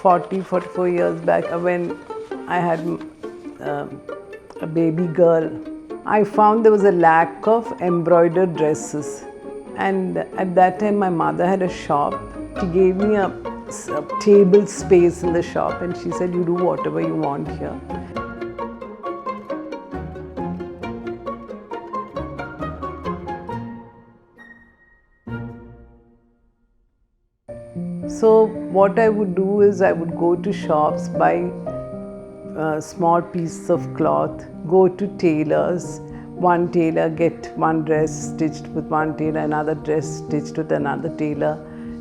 44 years back when I had a baby girl. I found there was a lack of embroidered dresses, and at that time my mother had a shop. She gave me a table space in the shop and she said, you do whatever you want here. So what I would do is I would go to shops, buy small pieces of cloth, go to tailors, one tailor get one dress stitched with one tailor, another dress stitched with another tailor.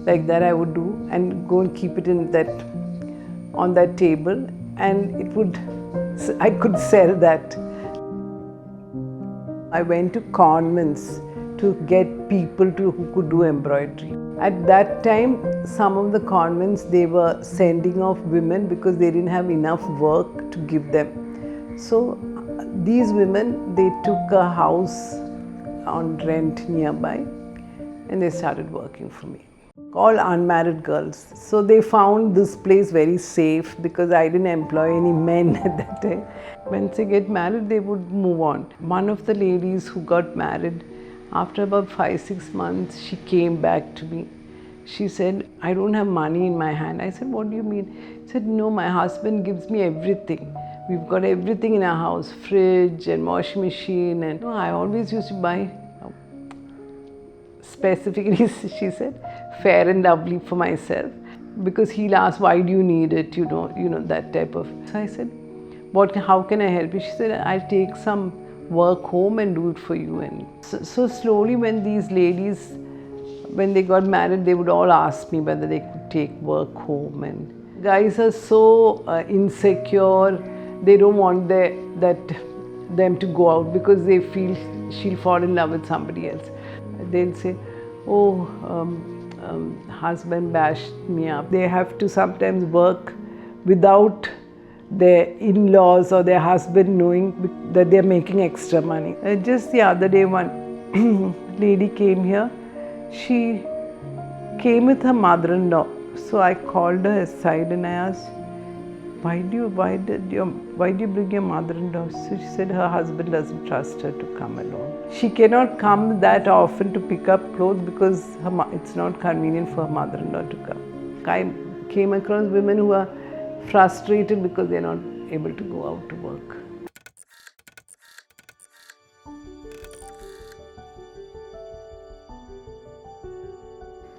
Like that I would do, and go and keep it in that, on that table, and I could sell that. I went to convents to get people who could do embroidery. At that time, some of the convents, they were sending off women because they didn't have enough work to give them. So these women, they took a house on rent nearby and they started working for me. All unmarried girls. So they found this place very safe because I didn't employ any men at that time. Once they get married, they would move on. One of the ladies who got married, after about 5-6 months, she came back to me. She said, I don't have money in my hand. I said, what do you mean? She said, no, my husband gives me everything. We've got everything in our house, fridge and washing machine. And I always used to buy, specifically, she said, Fair and Lovely for myself. Because he'll ask, why do you need it? You know, that type of. So I said, how can I help you? She said, I'll take some work home and do it for you. And so slowly when these ladies, when they got married, they would all ask me whether they could take work home. And guys are so insecure, they don't want them to go out because they feel she'll fall in love with somebody else. They'll say, husband bashed me up. They have to sometimes work without their in-laws or their husband knowing that they're making extra money. Just the other day, one lady came here. She came with her mother-in-law. So I called her aside and I asked, why do you bring your mother-in-law? So she said her husband doesn't trust her to come alone. She cannot come that often to pick up clothes because it's not convenient for her mother-in-law to come. I came across women who are frustrated because they're not able to go out to work.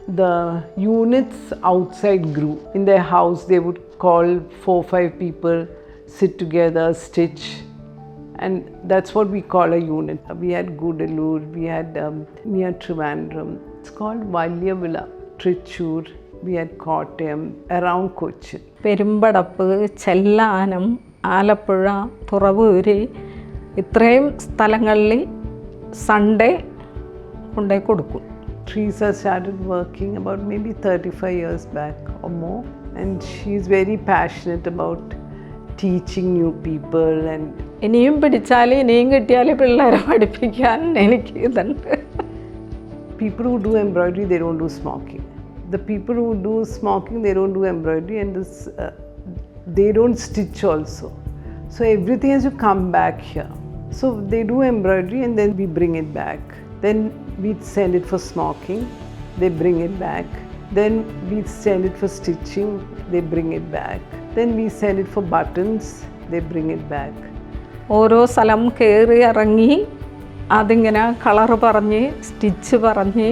The units outside grew. In their house, they would call 4-5 people, sit together, stitch. And that's what we call a unit. We had Gudalur, we had near Trivandrum. It's called Valyavilla, Trichur. We had Cochin, around Cochin. Perumpadappu, Chellanam, Alappuzha, Thuravoor ഇത്രയും സ്ഥലങ്ങളിൽ Sunday കൊണ്ടുപോയി കൊടുക്കും. Teresa started working about maybe 35 years back or more, and she's very passionate about teaching new people. And ഇനിയും പിടിച്ചാൽ ഇനിയും കിട്ടിയാൽ പിള്ളേരെ പഠിപ്പിക്കാൻ എനിക്ക് ഇതുണ്ട്. People who do embroidery, they don't do smocking. The people who do smocking, they don't do embroidery, and they don't stitch also. So everything has to come back here. So they do embroidery and then we bring it back. Then we send it for smocking, they bring it back. Then we send it for stitching, they bring it back. Then we send it for buttons, they bring it back. ഓരോ സ്ഥലം കയറി ഇറങ്ങി അതിങ്ങനെ colour പറഞ്ഞ് stitch പറഞ്ഞ്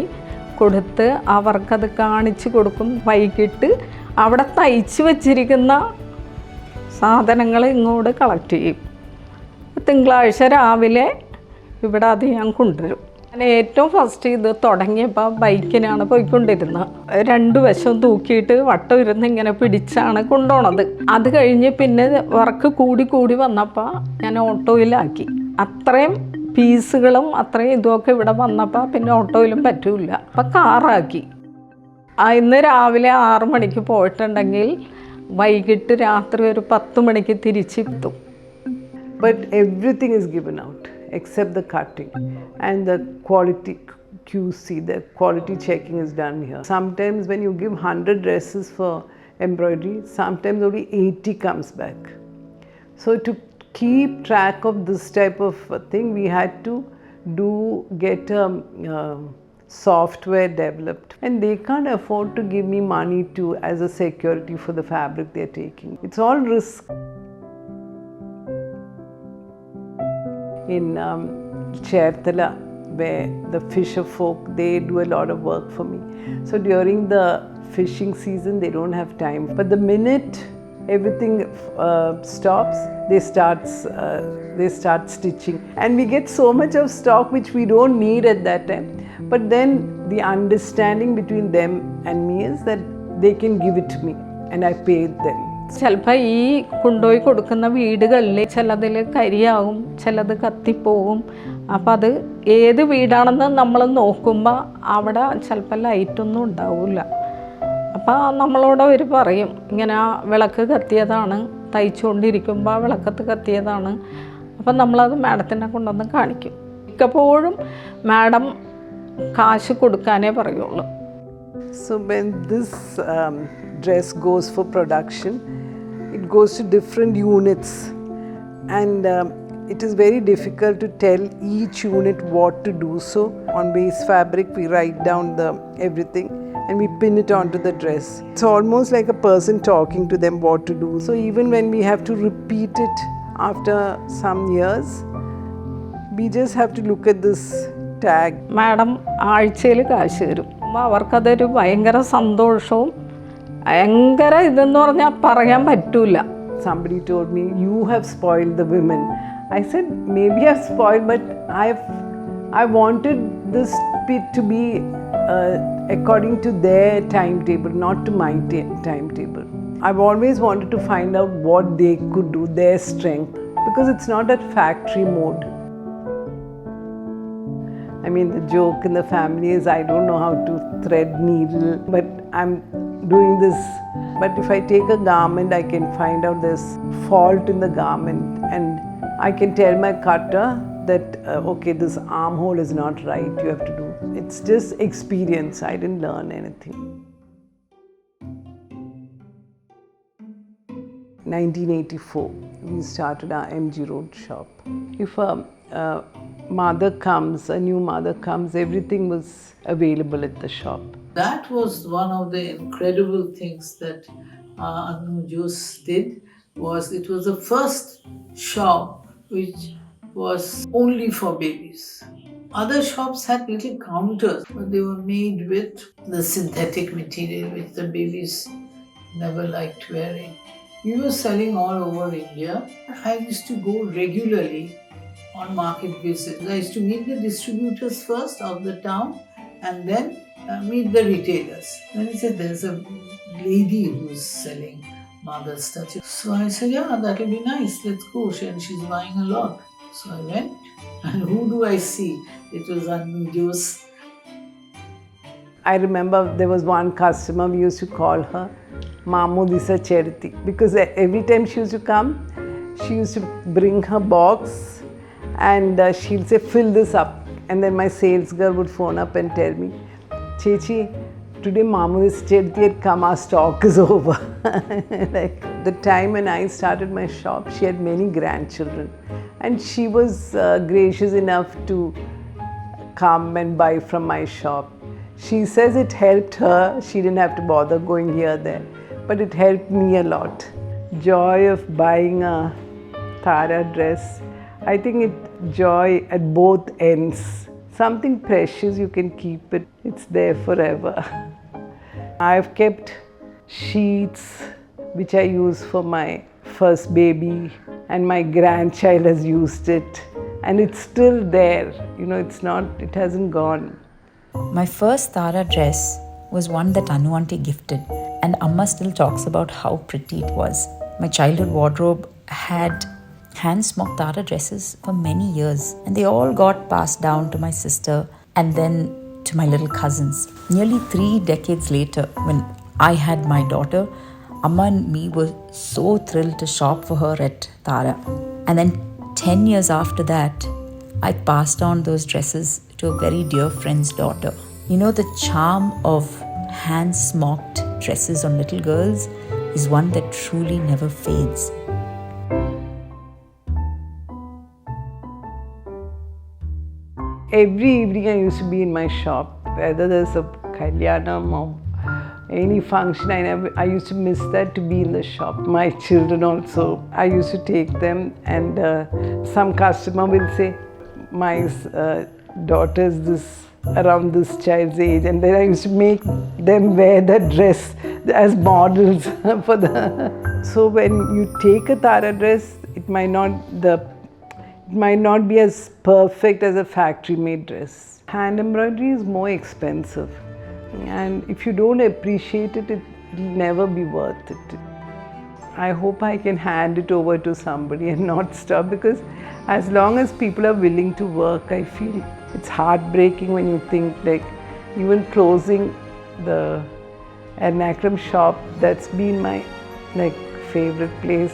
കൊടുത്ത് അവർക്കത് കാണിച്ചു കൊടുക്കും. വൈകിട്ട് അവിടെ തയ്ച്ച് വച്ചിരിക്കുന്ന സാധനങ്ങൾ ഇങ്ങോട്ട് കളക്ട് ചെയ്യും. തിങ്കളാഴ്ച രാവിലെ ഇവിടെ അത് ഞാൻ കൊണ്ടുവരും. ഞാൻ ഏറ്റവും ഫസ്റ്റ് ഇത് തുടങ്ങിയപ്പോൾ ബൈക്കിനാണ് പോയിക്കൊണ്ടിരുന്നത്. 2 വശം തൂക്കിയിട്ട് വട്ടം ഇരുന്ന് ഇങ്ങനെ പിടിച്ചാണ് കൊണ്ടുപോണത്. അത് കഴിഞ്ഞ് പിന്നെ വർക്ക് കൂടി വന്നപ്പോൾ ഞാൻ ഓട്ടോയിലാക്കി. അത്രയും പീസുകളും അത്രയും ഇതുമൊക്കെ ഇവിടെ വന്നപ്പോൾ പിന്നെ ഓട്ടോയിലും പറ്റില്ല. അപ്പം കാറാക്കി. ഇന്ന് രാവിലെ 6 മണിക്ക് പോയിട്ടുണ്ടെങ്കിൽ വൈകിട്ട് രാത്രി ഒരു 10 മണിക്ക് തിരിച്ചെത്തും. But everything is given out except the cutting, and the quality QC, the quality checking is done here. Sometimes when you give 100 dresses for embroidery, sometimes only 80 comes back. So to keep track of this type of thing, we had to get software developed, and they can't afford to give me money as a security for the fabric they're taking. It's all risk. In Cherthala, where the fisher folk, they do a lot of work for me. So during the fishing season, they don't have time. But the minute everything stops, they start stitching. And we get so much of stock which we don't need at that time. But then the understanding between them and me is that they can give it to me and I paid them. ചിലപ്പോൾ ഈ കൊണ്ടുപോയി കൊടുക്കുന്ന വീടുകളിൽ ചിലതിൽ കരിയാവും, ചിലത് കത്തിപ്പോവും. അപ്പം അത് ഏത് വീടാണെന്ന് നമ്മൾ നോക്കുമ്പോൾ അവിടെ ചിലപ്പോൾ ലൈറ്റൊന്നും ഉണ്ടാവില്ല. അപ്പോൾ നമ്മളോട് അവർ പറയും, ഇങ്ങനെ വിളക്ക് കത്തിയതാണ്, തയ്ച്ചുകൊണ്ടിരിക്കുമ്പോൾ വിളക്കത്ത് കത്തിയതാണ്. അപ്പം നമ്മളത് മാഡത്തിനെ കൊണ്ടുവന്ന് കാണിക്കും. മിക്കപ്പോഴും മാഡം കാശ് കൊടുക്കാനേ പറയുള്ളൂ. So when this dress goes for production, it goes to different units, and it is very difficult to tell each unit what to do. So on base fabric we write down everything and we pin it onto the dress. It's almost like a person talking to them what to do. So even when we have to repeat it after some years, we just have to look at this tag. Madam ആഴ്ചയിൽ കാശ് തരും. അവർക്കതൊരു ഭയങ്കര സന്തോഷവും ഭയങ്കര ഇതെന്ന് പറഞ്ഞാൽ പറയാൻ പറ്റൂല. Somebody told me, you have spoiled the women. I said, maybe I've spoiled, but I wanted this bit to be according to their timetable, not to my timetable. I've always wanted to find out what they could do, their strength, because it's not at factory mode. I mean, the joke in the family is I don't know how to thread needle, but I'm doing this. But if I take a garment, I can find out there's fault in the garment, and I can tell my cutter that okay, this armhole is not right, you have to do. It's just experience. I didn't learn anything. 1984, we started our MG Road shop. If a mother comes, a new mother comes, everything was available at the shop. That was one of the incredible things that Anu Jose did. It was the first shop which was only for babies. Other shops had little counters, but they were made with the synthetic material which the babies never liked wearing. We were selling all over India. I used to go regularly on market visits. I used to meet the distributors first of the town and then meet the retailers. Then he said, there's a lady who's selling mother's touch. So I said, yeah, that'll be nice, let's go. And she's buying a lot. So I went, and who do I see? It was Anu Jose. I remember there was one customer, we used to call her Mamudisa Cherti, because every time she used to come, she used to bring her box and she'll say, fill this up. And then my sales girl would phone up and tell me, Chechi, today Mamudisa Cherti had come, our stock is over. Like the time when I started my shop, she had many grandchildren, and she was gracious enough to come and buy from my shop. She says it helped her, she didn't have to bother going here there, but it helped me a lot. Joy of buying a Tara dress, I think joy at both ends. Something precious, you can keep it, it's there forever. I've kept sheets which I use for my first baby, and my grandchild has used it, and it's still there, it hasn't gone. My first Tara dress was one that Anu auntie gifted, and Amma still talks about how pretty it was. My childhood wardrobe had hand-smoked Tara dresses for many years, and they all got passed down to my sister and then to my little cousins. Nearly 3 decades later, when I had my daughter, Amma and me were so thrilled to shop for her at Tara. And then 10 years after that, I passed on those dresses to a very dear friend's daughter. The charm of hand-smoked dresses on little girls is one that truly never fades. Every evening I used to be in my shop, whether there's a kalyanam or any function, I used to miss that to be in the shop. My children also, I used to take them, and some customer will say, my daughter's around this child's age, and then I used to make them wear the dress as models for the. So when you take a Tara dress, it might not be as perfect as a factory-made dress. Hand embroidery is more expensive, and if you don't appreciate it, it'll never be worth it. I hope I can hand it over to somebody and not stop, because as long as people are willing to work, I feel it's heartbreaking when you think like even closing the Ernakulam shop, that's been my favorite place.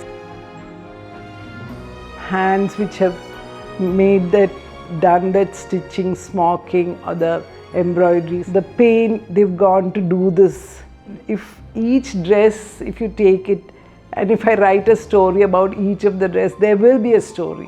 Hands which have done that stitching, smocking, or the embroideries, the pain they've gone to do this. If each dress, if you take it, and if I write a story about each of the dress, there will be a story.